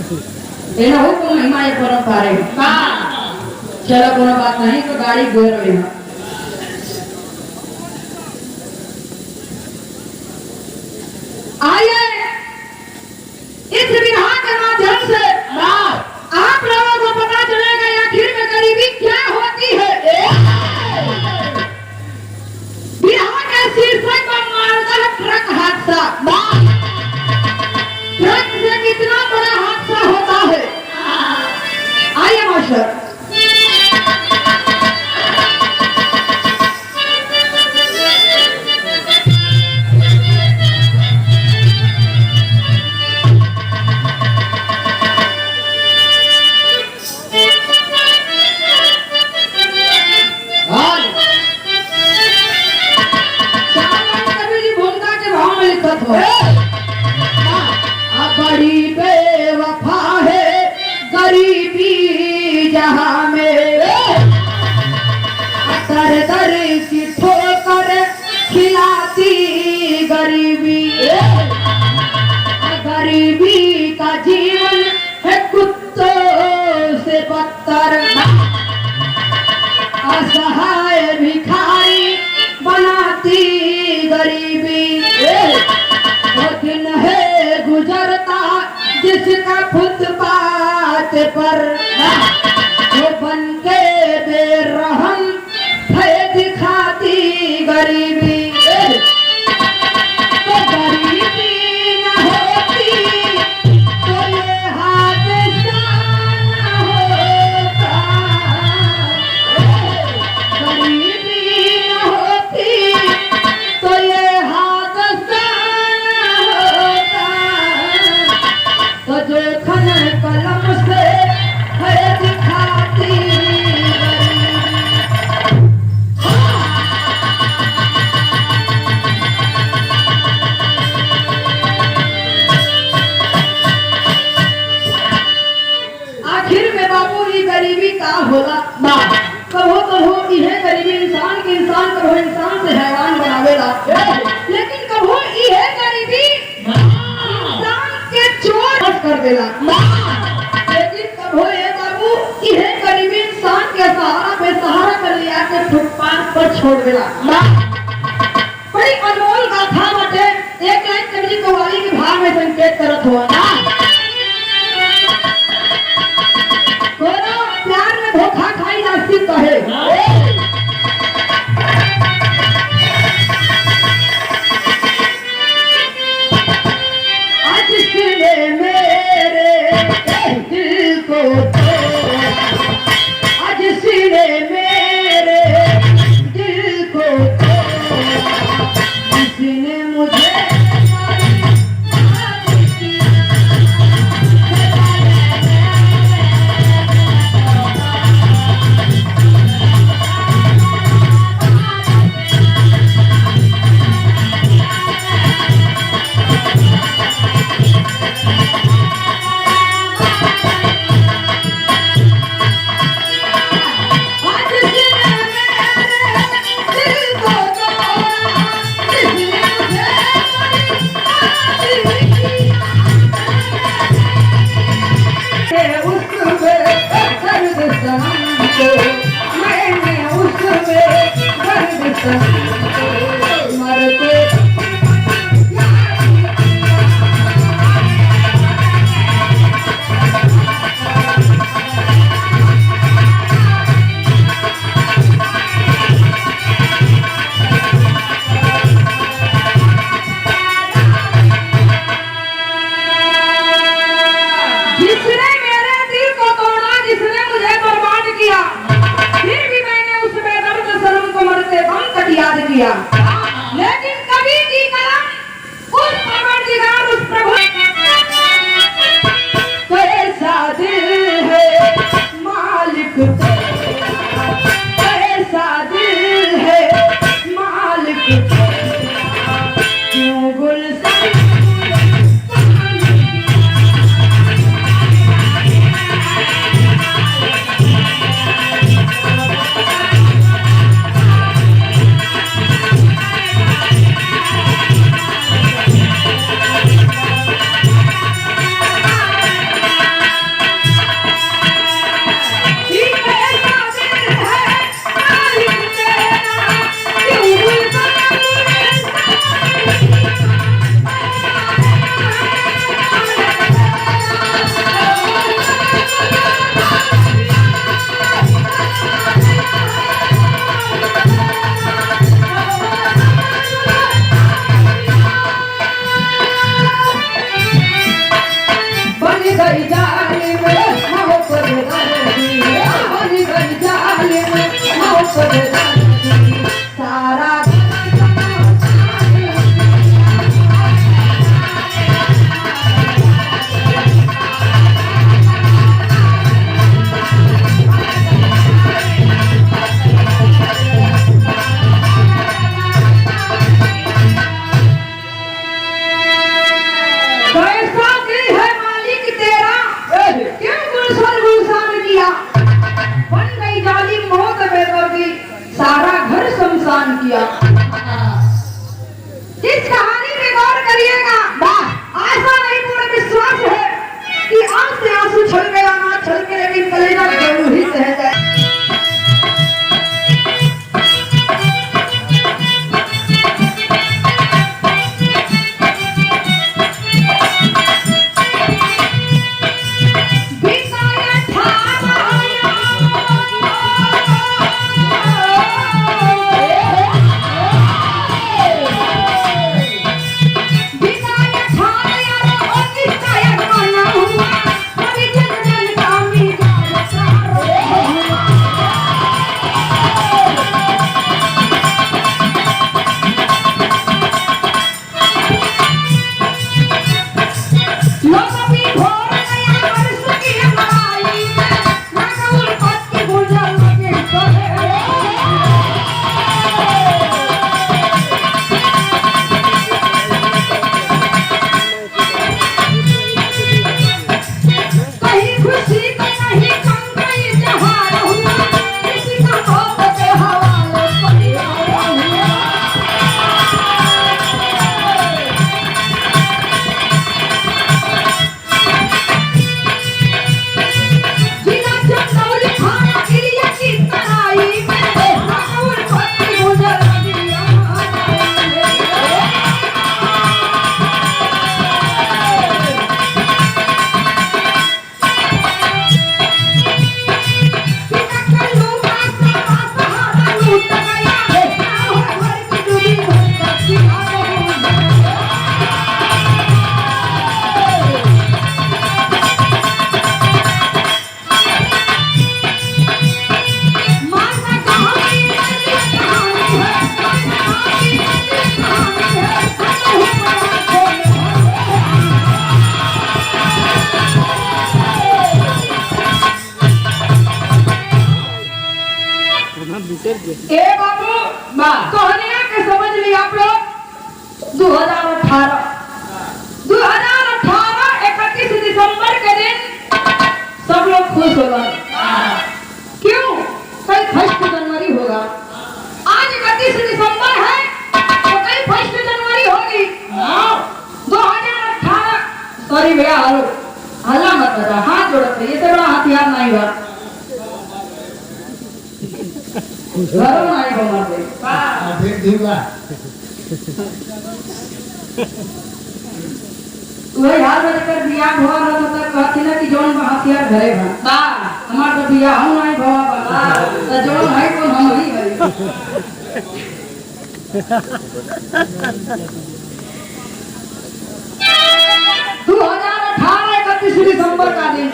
एना हो को महिमा एक परंपरा है का चलो कोनो बात नहीं तो गाड़ी गोर रही है आइए इस विधा के माध्यम से आप लोगों को पता चलेगा आखिर में गरीबी क्या होती है विधा के शीर्षक पर मालदा ट्रक हादसा ट्रक से कितना बड़ा हादसा होता है आइए मास्टर बड़ी बेवफा है गरीबी जहां में दर दर की ठोकर खिलाती गरीबी गरीबी का जीवन है कुत्तों से बदतर असहाय भिखारी बनाती गरीबी वो दिन है गुजरता जिसका फुटपाथ पर वो बन के बेरहम है दिखाती गरीबी तो गरीबी न होती तो ये हादसा न होता गरीबी न होती तो ये हादसा तो जो खन कलम से है दिखाती आखिर में बाबू ये गरीबी का होला कहो इहे गरीबी इंसान के इंसान कहो इंसान से हैवान बनावेला लेकिन कहो इहे गरीबी चोर कर देला लेकिन कब हो ये बाबू इहे गरीबी इंसान के सहारा बेसहारा कर लिया के फुटपाथ पर छोड़ देला बड़ी अनमोल गाथा बाटे एक लाइन कवि कव्वाली के भाव में संकेत करत हुआ ना कोनो प्यार में धोखा खाई रास्ती कहे आज सीने मेरे दिल को किसने मुझे सारा कैसा दिल है मालिक तेरा, क्यों गुलशन गुलशान किया, बन गई जालिम मौत बेदर्दी, सारा घर शमशान किया। इस कहानी पे गौर करिएगा, ऐसा नहीं पूरा विश्वास है कि आंख से आंसू छल गया ना छल के, लेकिन कलेजा जरूर ही सह जाए। ए बाबू कहानियां के समझ लिया आप लोग। 2018 31 दिसंबर के दिन सब लोग खुश हो गए। क्यों? कल 1 जनवरी होगा। आज 31 दिसंबर है तो कल 1 जनवरी होगी। 2018 सॉरी भैया, हल्ला मत बजा, हाथ जोड़ते रहिए, ये बड़ा हथियार नहीं हुआ। घरों नहीं घुमा दे वही हाल में कर बियाह हुआ ना तो कहती ना कि जोन हथियार घरे बा हमार तो बियाह हम नहीं भवा बा तो जोन है कोन हम ही है। 2018 31 दिसंबर का दिन,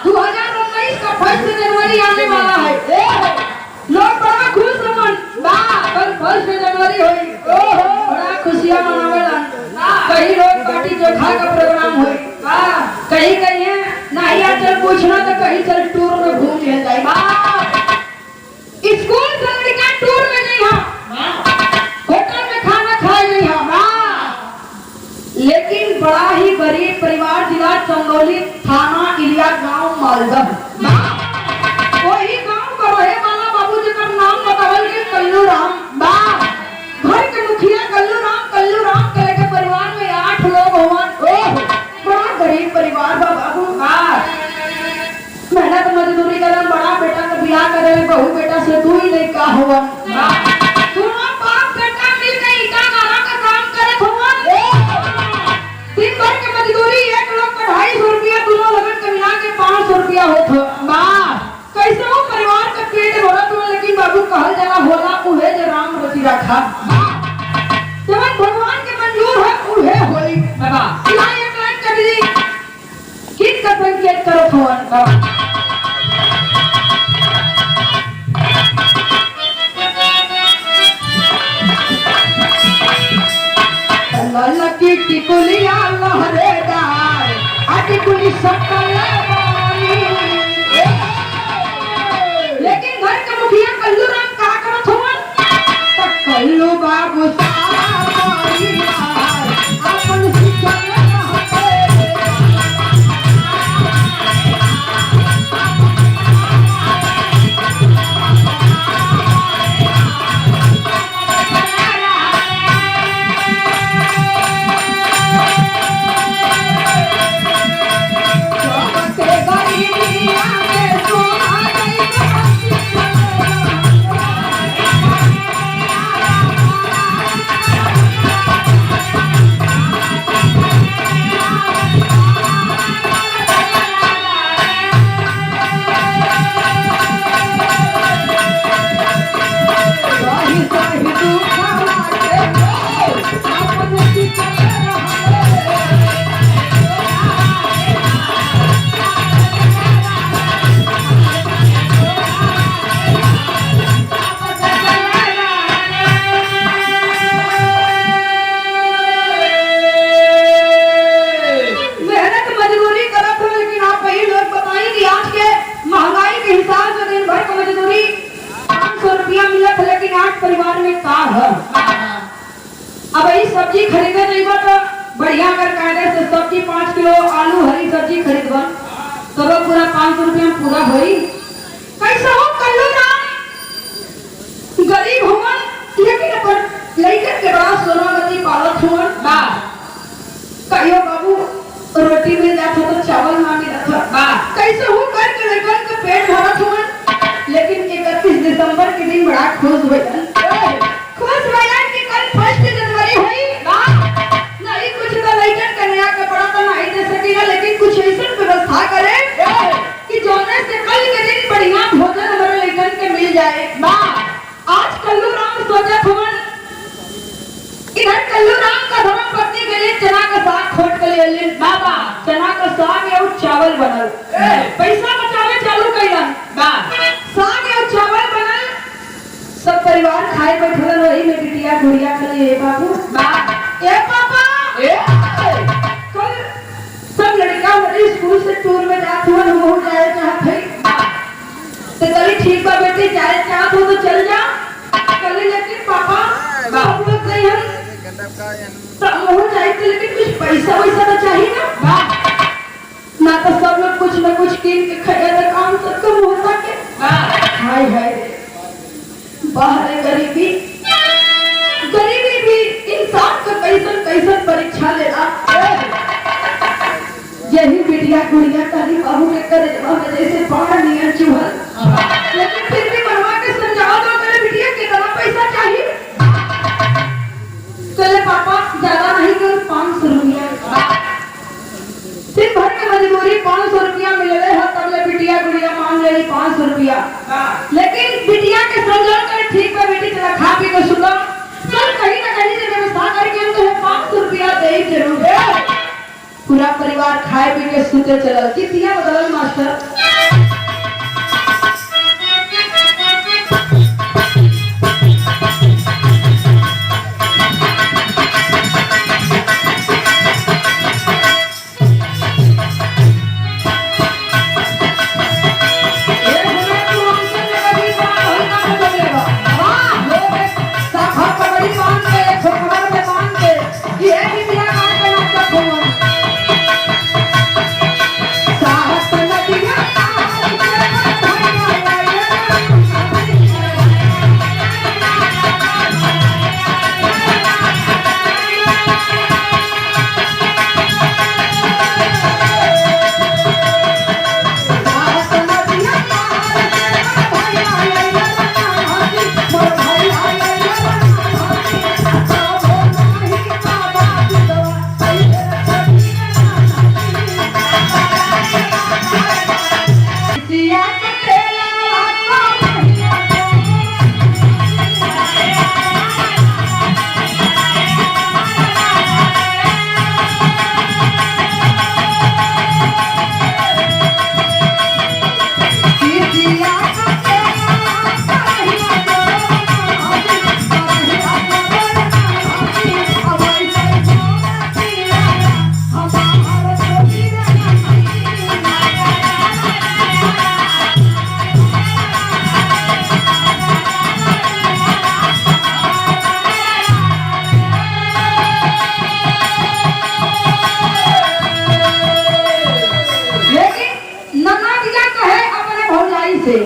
2019 का 1 जनवरी आने वाला है। लोग बड़ा खुश होवन, कल 1 जनवरी होई, बड़ा खुशियां मनावेला। कहीं रोज पार्टी चोखा का प्रोग्राम होई, कहीं कहीं नहीं चल पूछना तो कहीं चल टूर में घूम ले जाए। स्कूल से लड़का टूर में नहीं हो, होटल में खाना खाए नहीं हो, लेकिन बड़ा ही गरीब परिवार, जिला चंदौली, थाना इलिया, गांव मालदा, वही गांव का रहे वाला बाबू जी का नाम बतावल के कल्लू राम। घर के मुखिया कल्लू राम के लेके परिवार में 8 लोग होवन। बड़ा गरीब परिवार बा बाबू। मेहनत मजदूरी करन, बड़ा बेटा का बियाह करे, बहू बेटा से 2 ही लड़का होवन। दोनों बाप बेटा मिलके ईटा गाला का काम करत होवन। दिन भर के मजदूरी, एक लोग का 250 रुपया, दोनों लगन के मिला के 500 रुपया होत। कैसे वो परिवार का पेट भरत हो, लेकिन बाबू कहल जाला होला उहे जे राम रची रखा। जब भगवान के मंजूर है उहे होई। बाबा सिलाई एक लाइन कर दी, किस का संकेत करो भगवान बाबा। कुली सकल बानी। लेकिन घर के मुखिया कल्लू राम का करत हुआ तो कल्लू बाबू सारा परिवार अपन सिखल परिवार में का है। अब यही सब्जी खरीदे नहीं बा तो बढ़िया अगर कायदे से सब्जी 5 किलो आलू हरी सब्जी खरीदबा तो वो पूरा 500 रुपया में पूरा होई। कैसा हो कल्लू राम गरीब हुआ लेकिन अपन लइकन के बड़ा सोनामती पालत हुआ बा। कहियो बाबू रोटी मिल जात हो तो चावल ना मिलत हो बा। कैसे हो करके लइकन के पेट भरत हुआ। लेकिन 31 दिसंबर के दिन बड़ा खुश भइलन। खुश भइलन कि कल 1 जनवरी हुई ना। नहीं कुछ तो लइकन कन्या के पड़ा तो नहीं दे सकेगा लेकिन कुछ ऐसा व्यवस्था करे कि जोने से कल के दिन बढ़िया भोजन हमारे लइकन के मिल जाए बा। आज कल्लू राम सोचत हुवन इधर कल्लू राम का धर्म पत्नी के लिए चना का साग खोट के ले लेन बाबा। चना का साग और चावल बनल पैसा बचावे चालू कइलन बा। साग और चावल बनल सब परिवार खाए बैठल वही में बिटिया गुड़िया के लिए बाबू बा। ए पापा ए कल सब लड़का मेरे स्कूल से टूर में जात हुआ हम हो जाए चाहत है तो चली ठीक बा बेटी जाए चाहत हो तो चल जा कल। लेकिन पापा सब लोग गए हम सब हो जाए लेकिन कुछ पैसा वैसा तो चाहिए ना ना तो सब लोग कुछ न कुछ कीन के खाए तो काम सब कम होता के हाय हाय बाहर गरीबी गरीबी भी इंसान को कैसन कैसन परीक्षा लेना। यही बिटिया गुड़िया करी बाहू के करे में जैसे पहाड़ नियर चुहल लेकिन फिर भी मनवा के समझाओ दो मेरे बिटिया कितना पैसा चाहिए। चले पापा ज्यादा नहीं कर 500 रुपया दिन भर की मजबूरी 500 रुपया मिले है तब ले बिटिया गुड़िया मांग रही 500 रुपया। लेकिन बिटिया के समझो कर ठीक है बेटी चला खा पी के सुतो चल कहीं ना कहीं से व्यवस्था करके हम तो 500 रुपया दे ही जरूर है। पूरा परिवार खाए पी के सुते चलल कितिया बदल मास्टर। साहस नदिया से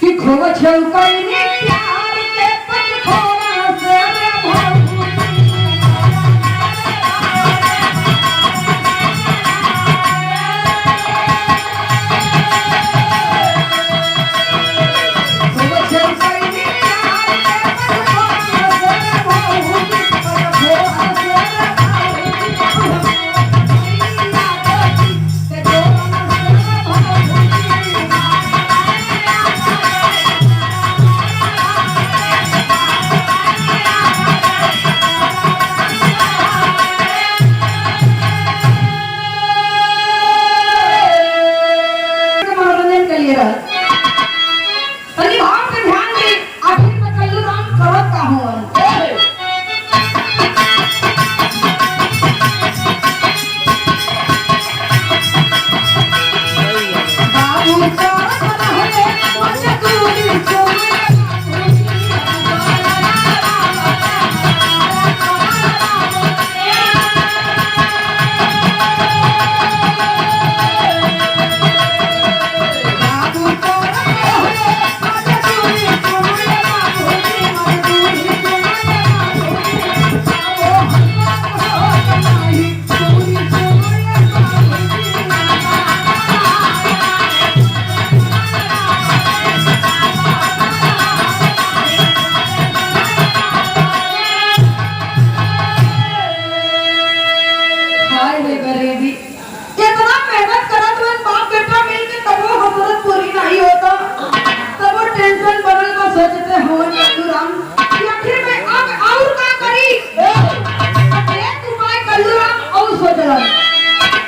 कि खोवा छौकैनी प्यार के पचखोरा से रे भौजी खोवा छौकैनी प्यार के पचखोरा से रे भौजी पचखोरा से रे मनोरंजन के लिए तनी भाव पे ध्यान दे आखिर में कल्लू राम करत का होवन बाबू करत रहे मजदूरी गरीबी कितना मेहनत करत हुए बाप बेटा मिलके तबो हसरत पूरी नहीं होता तबो टेंशन बनल बा सोचते होवन कल्लू राम कि आखिर में अब और का करी एक उपाय कल्लू राम और सोचलन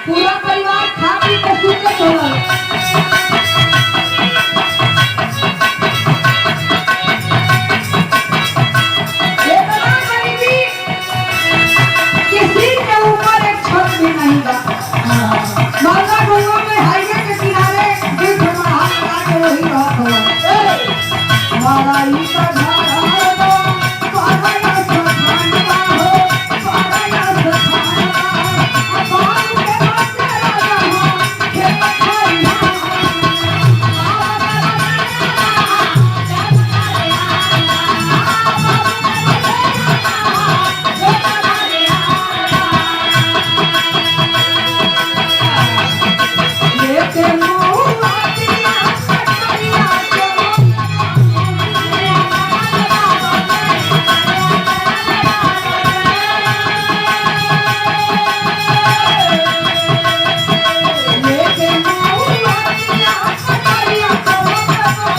पूरा परिवार खा पी के सुख के सोलन इतना गरीबी किसी के ऊपर एक छत भी नहीं बा मालवा गोवा में हाईवे के किनारे एक हमारा हाथ लगा के वही बात हो हमारा ही का घर है तो पागल ना सखाना हो पागल ना सखाना बाबू के बच्चे राजा हो खेत खरिया लेके मुआ दिया कटरिया लेके मुआ दिया कटरिया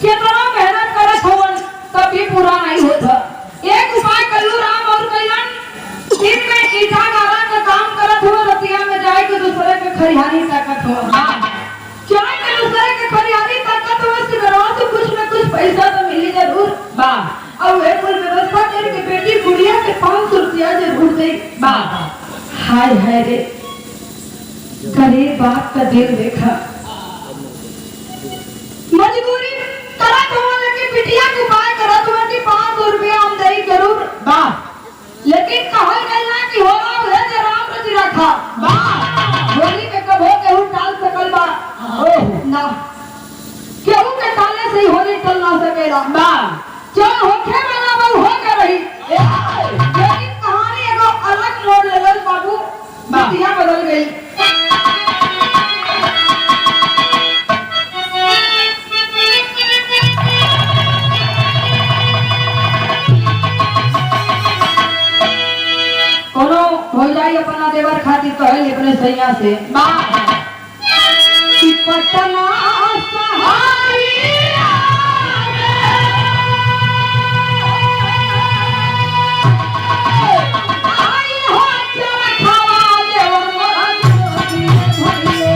कितना मेहनत करत होवन तब भी पूरा नहीं होता एक उपाय कल्लू राम और कैलन दिन में ईटा गाला का काम करत हो रतिया में जाए के दूसरे के खरिहानी ताकत हो जाए के दूसरे के खरिहानी ताकत हो सिगरवा से कुछ न कुछ पैसा तो मिली जरूर बा और वे कुल व्यवस्था करके बेटी गुड़िया के 500 रुपया जरूर दे बा हाय हाय रे गरीब बाप का दिल देखा मजबूरी करत हो लेकिन बिटिया के उपाय करत हो कि 500 रुपया हम देई जरूर बा लेकिन कहल गइला कि होला उहे जे राम रच रखा बा होली के कबो केहू टाल सकल बा ना केहू के टाले से ही होली टल ना सकेला बा चल होखे वाला बा हो के रही लेकिन कहानी एगो अलग मोड़ लेवल बाबू बिटिया बदल गई कोनो हो जाई अपना देवर खातिर कहले अपने सैया से कि पटना सहारिया आई हो चरखवा देवर मोरा भइले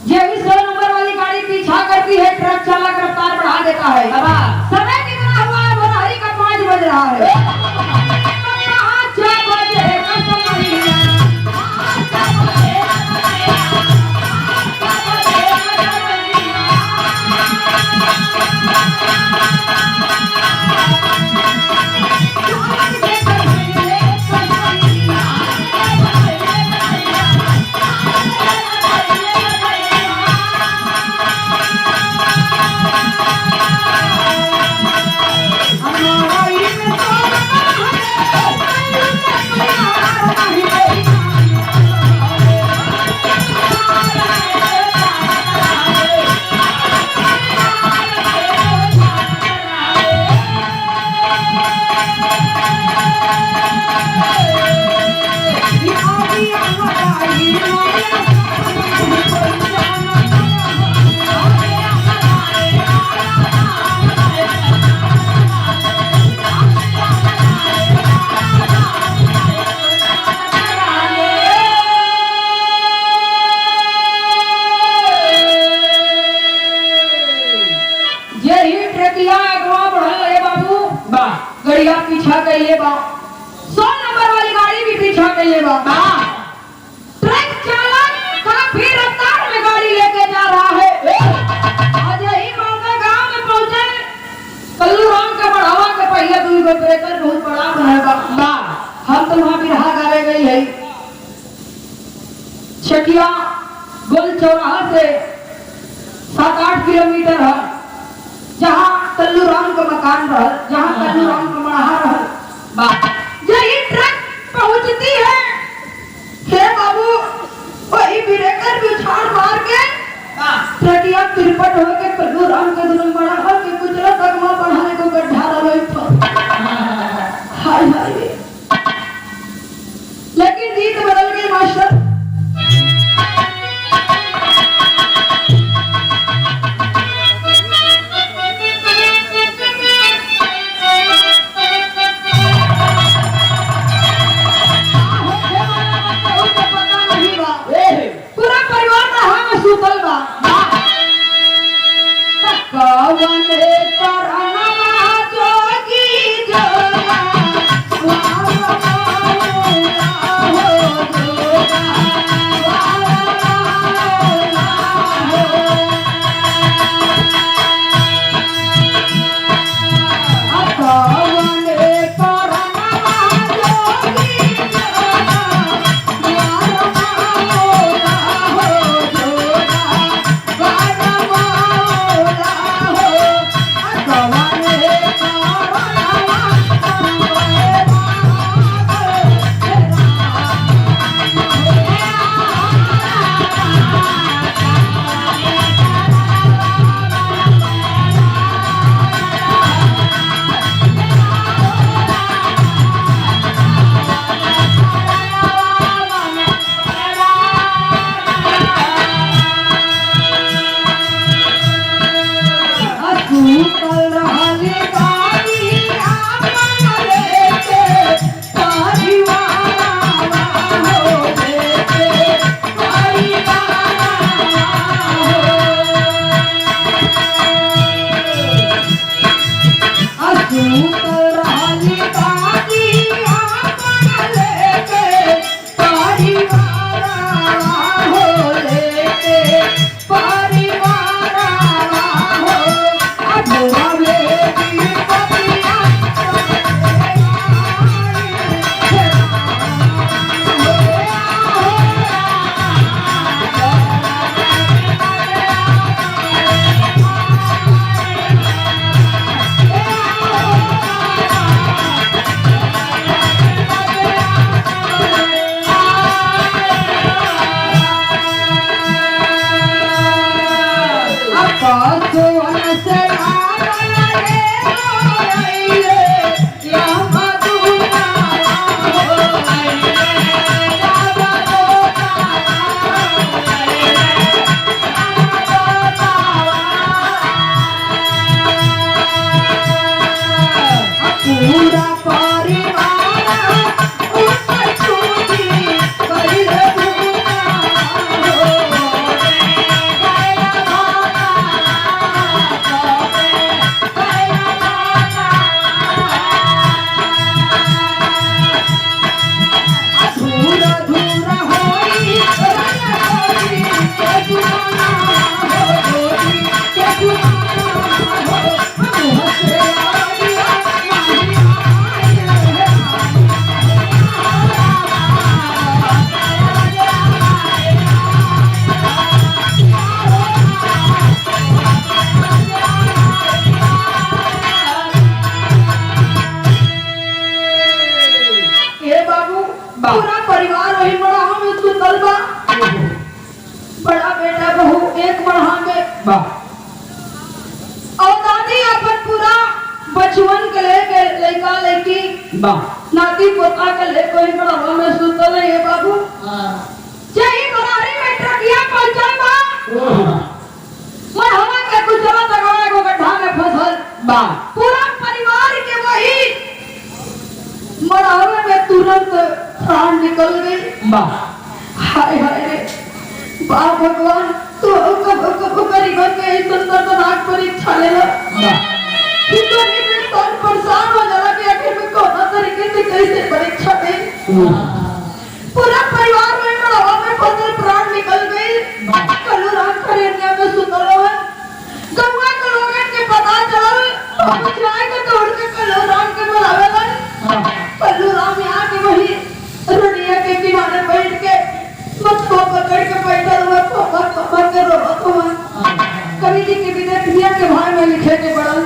यही 100 नंबर वाली गाड़ी पीछा करती है, ट्रक चालक रफ्तार बढ़ा देता है। समय कितना हुआ है? भोरहरी का 5 बज रहा है। गड़िया पीछा कैले बा, 100 नंबर वाली गाड़ी भी पीछा कैले बा। ट्रक चालक काफी रफ्तार में गाड़ी लेके जा रहा है। आज यही मौका गांव में पहुंचे, कल्लू राम के बढ़ावा के पहले 2 गो ब्रेकर बहुत बड़ा बा। हम तो वहां बिरहा गावे गई है। छटिया गोल चौराहा से 7-8 किलोमीटर है, जहाँ कल्लू राम का मकान रहा, जहाँ कल्लू राम का मढ़हा रहा। यही ट्रक पहुंचती है, हे बाबू वही ब्रेकर भी उछाल मार के ट्रकिया तिरपट हो के कल्लू राम के दोनों मढ़हा के गुजरा तगमा बढ़ाने को गड्ढा रहा। हाय हाय, लेकिन रीत बदल गई मास्टर। और दादी अपन पूरा बचवन के लेके लड़का लड़की नाती पोता के ले कोई बड़ा में सुतल है बाबू। यही बनारी में ट्रकिया पहुंचल बा मैं हवा के गुजरा तगड़ा को गड्ढा में फंसल पूरा परिवार के वही मरावे में तुरंत प्राण निकल गई। हाय हाय रे बा भगवान तो कब गरीबन के इस दर्दनाक परीक्षा लेला कितना इंसान परेशान हो जाला कि आखिर में कौन तरीके से कैसे परीक्षा दे। पूरा परिवार में मरावा में फंसल प्राण निकल गई। कल रात खरेनिया में सुतल रहन गंगा के लोगन के पता चलल जाए के दौड़ के कल्लू राम के बुलावेलन। कल्लू राम यहाँ के वही रोडिया के किनारे बैठ के मछुआ पकड़ के बैठल हुआ पकड़ के रोवत हुआ। कवि जी के विद्यार्थियों के भाई में लिखे के पड़ल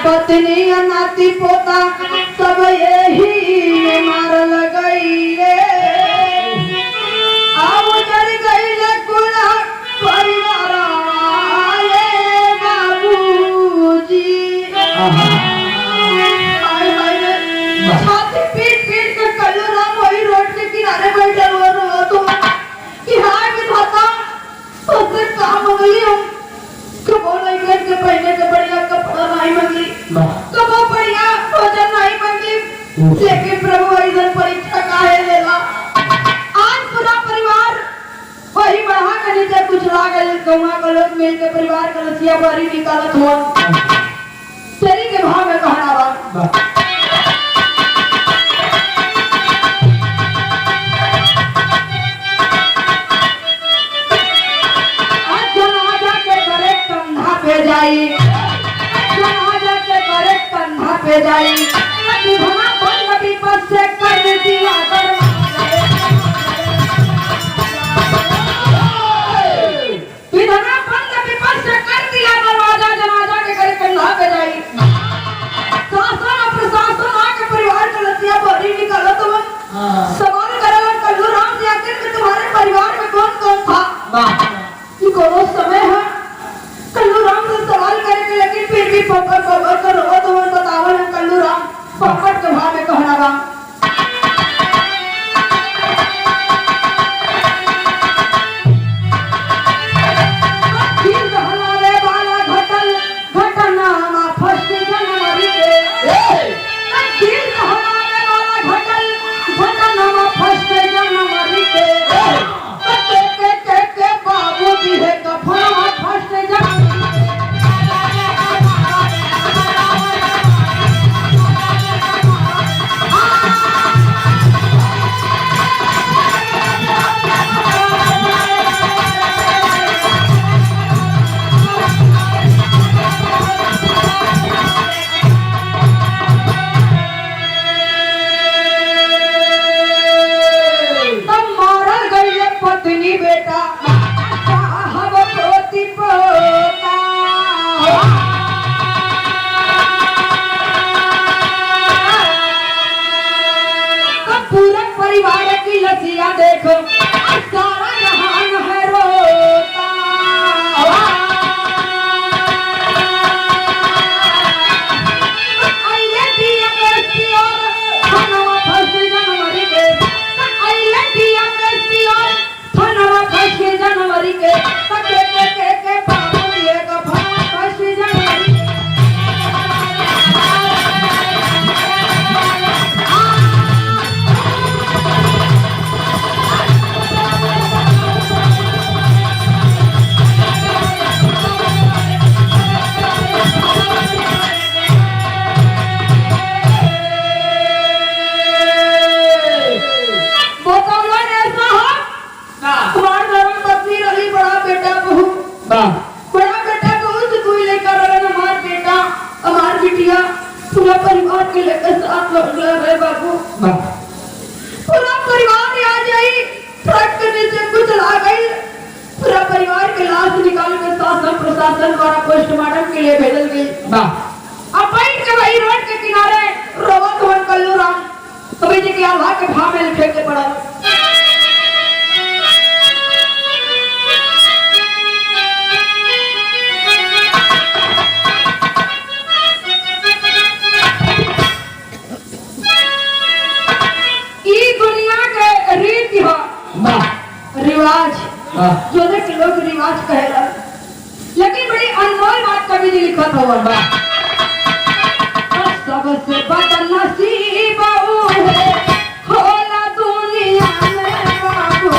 पत्नी नाती पोता सब यही मारल गईले। अब जड़ गईले कुला परिवार बाबूजी। छाती पीट पीट के कल्लू राम वही रोड के किनारे बैठल हुआ रो तो कि हाय विधाता तुझसे काम मंगली हम कबो नहीं करके पहने के बढ़िया कपड़ा नहीं मंगली कबो बढ़िया भोजन नहीं मंगली लेकिन प्रभु ऐसा परीक्षा काहे लेला। आज पूरा परिवार वही बढ़ा के नीचे कुछ लागल गौवा के लोग मिल के परिवार का लसिया बारी निकालत हुआ तेरी के भाव में कहना बा जाई जनाजा के करे कंधा पे जाई विधना बंद विपद से कर दिया विधना बंद विपद से कर दिया दरवाजा जनाजा के करे कंधा पे जाई शासन और प्रशासन आके परिवार के लतिया भरी निकाला तो सवाल करला कल्लू राम जी आखिर में तुम्हारे परिवार में कौन कौन था ये कोनो समय है कल्लू राम से सवाल करेंगे लेकिन फिर भी पकड़ कर रो तो बतावल है कल्लू राम पकड़ के भाव में कहना बा फिर हमारे बाला घटल घटना मा फर्स्ट जनवरी के फिर हमारे बाला घटल घटना मा फर्स्ट जनवरी के बाबू जी है कफना फर्स्ट जनवरी बेटा साहब पोती पोता पूरा परिवार की लसिया देखो सारा जहान है रोता आइए दिया बेटी और खाना फंस जनवरी के आइए दिया बेटी और खाना फंस बड़ा बेटा को कोई लेकर हमार बेटा हमार बिटिया पूरा परिवार के लेकर साथ लौट रहे बाबू। पूरा परिवार आ जाई ट्रक के नीचे कुछ ला गई। पूरा परिवार के लाश निकाल के शासन प्रशासन द्वारा पोस्टमार्टम के लिए भेजल गई। अब बैठ के वही रोड के किनारे रोवत हुआ कल्लू राम कभी जी के आल्हा के भाव में लिखे के पड़ा। रिवाज जो के लोग रिवाज कहेला, लेकिन बड़ी अनमोल बात कभी नहीं लिखा था। सबसे बदनसीब है होला दुनिया में बाबू।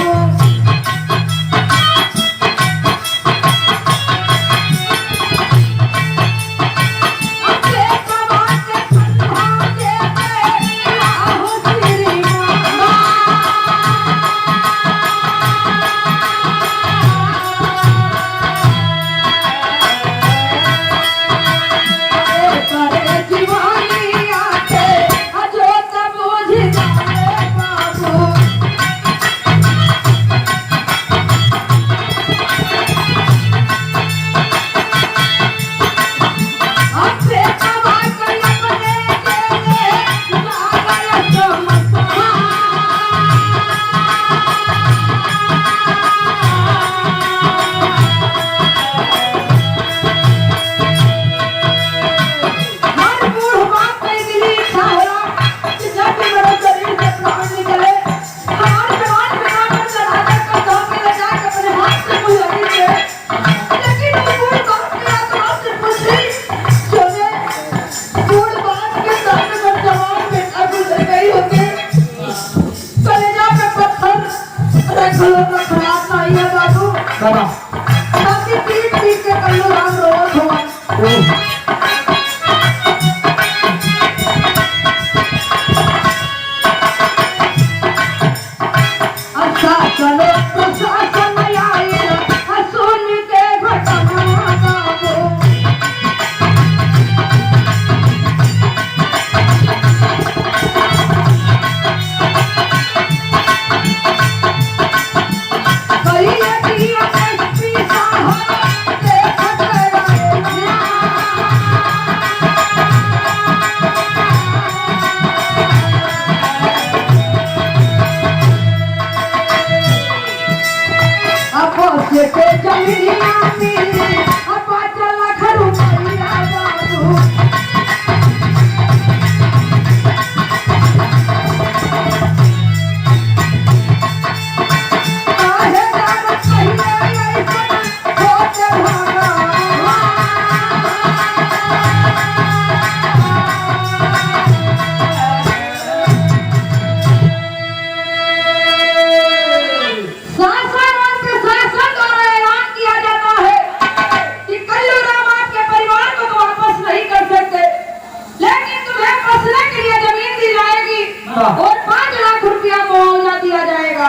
और 5 लाख रुपया मुआवजा दिया जाएगा।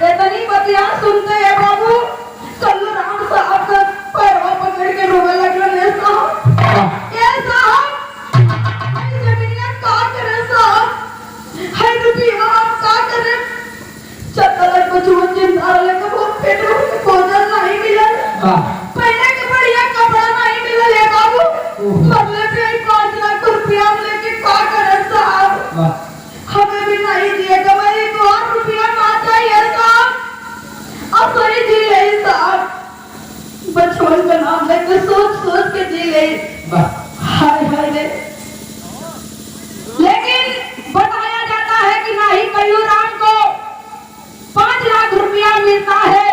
इतनी बतिया सुनते हैं बाबू कल्लू राम साहब का पैरवा पकड़ के रोवे लगल। ये साहब जमीनिया का करे साहब, है रुपया का करे। चतरा को जुवन जिंदा लेके वो पेट में भोजन नहीं मिला, पहने के बढ़िया कपड़ा नहीं मिला ले बाबू। बदले पे 5 लाख रुपया लेके का करे साहब, हमें भी नहीं दिएगा भाई। 2 रुपया ना चाहिए साहब। अब सही जी ले साहब, बचपन का नाम लेके सोच सोच के जी ले। हाय हाय रे। लेकिन बताया जाता है कि ना ही कल्लू राम को 5 लाख रुपया मिलता है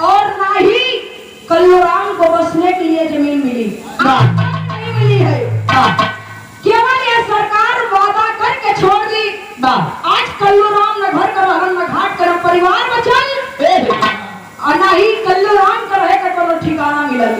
और ना ही कल्लू राम को बसने के लिए जमीन मिली, नहीं मिली है। केवल ये सरकार वादा करके छोड़ दी। आज कल्लू राम न घर का रहन न घाट कर परिवार बचल और ना ही कल्लू राम का रहे का कोनो ठिकाना मिलल।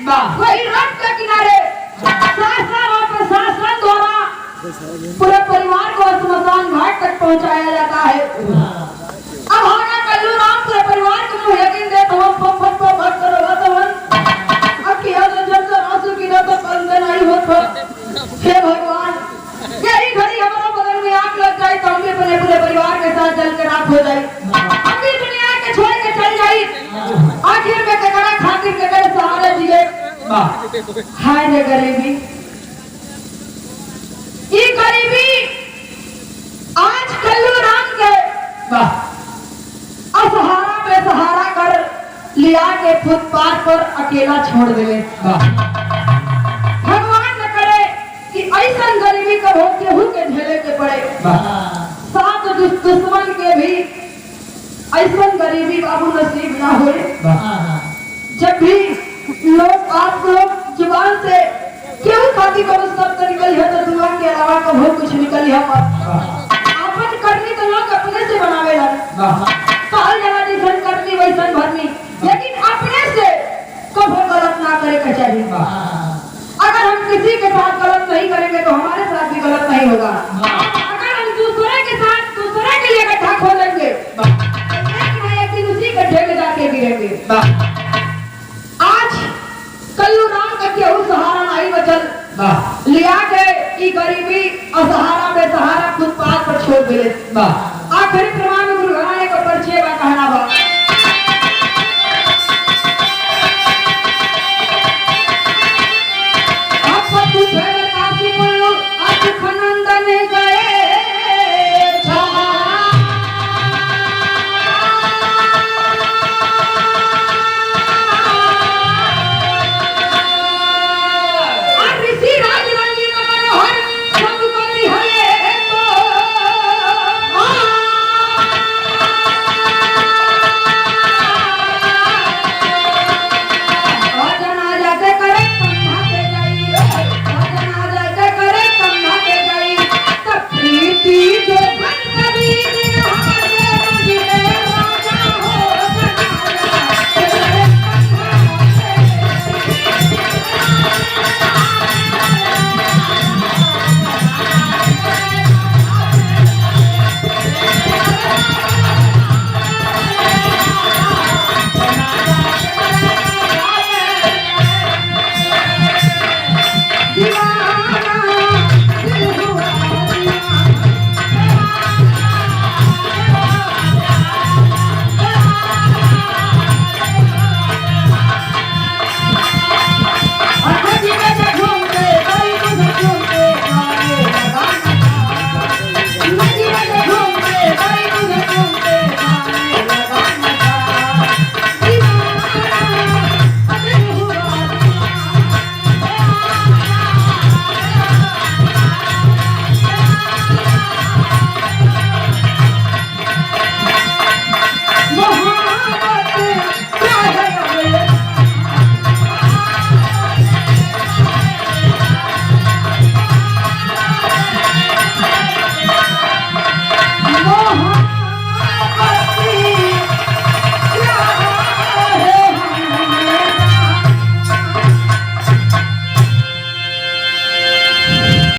वही रोड के किनारे शासन और प्रशासन द्वारा पूरे परिवार को स्मशान घाट तक पहुंचाया जाता है। अब हमारा कल्लू राम पूरे परिवार को मुंह यकीन दे तो भक्त अब किया तो जब आंसू की तो बंद नहीं होता। हे भगवान, यही घड़ी हमारा बगल में आग लग जाए तो हम भी अपने पूरे परिवार के साथ जल के राख हो जाए, हम भी दुनिया के छोड़ के चल जाए। आखिर में ककड़ा खातिर के सहारे जिए। हाय रे गरीबी, ये गरीबी आज कल्लू राम के असहारा बेसहारा कर लिया के फुटपाथ पर अकेला छोड़ देवे। भगवान न करे कि ऐसा गरीबी कब हो केहू के झेले के पड़े। साथ दुश्मन के भी ऐसा गरीबी बाबू नसीब ना होए। जब भी लोग आप लोग जुबान से क्यों खाती को शब्द निकल है तो दुआ के अलावा कभी कुछ निकल है मत। अपन करनी तो लोग अपने से बनावे लगे। कहल जाला जिसन करनी वैसन भरनी, लेकिन अपने से कभी गलत ना करे के चाहिए। अगर हम किसी के साथ गलत नहीं करेंगे तो हमारे साथ भी गलत नहीं होगा। अगर हम दूसरे के साथ दूसरे के लिए इकट्ठा खोलेंगे एक दिन उसी गड्ढे में जाके गिरेंगे। आज कल्लू राम का केहू सहारा नहीं बचल, लिया के ई गरीबी असहारा बेसहारा फुटपाथ पर छोड़ दिले। आखिरी प्रमाण गुरु घराने का परिचय बा कहना बा।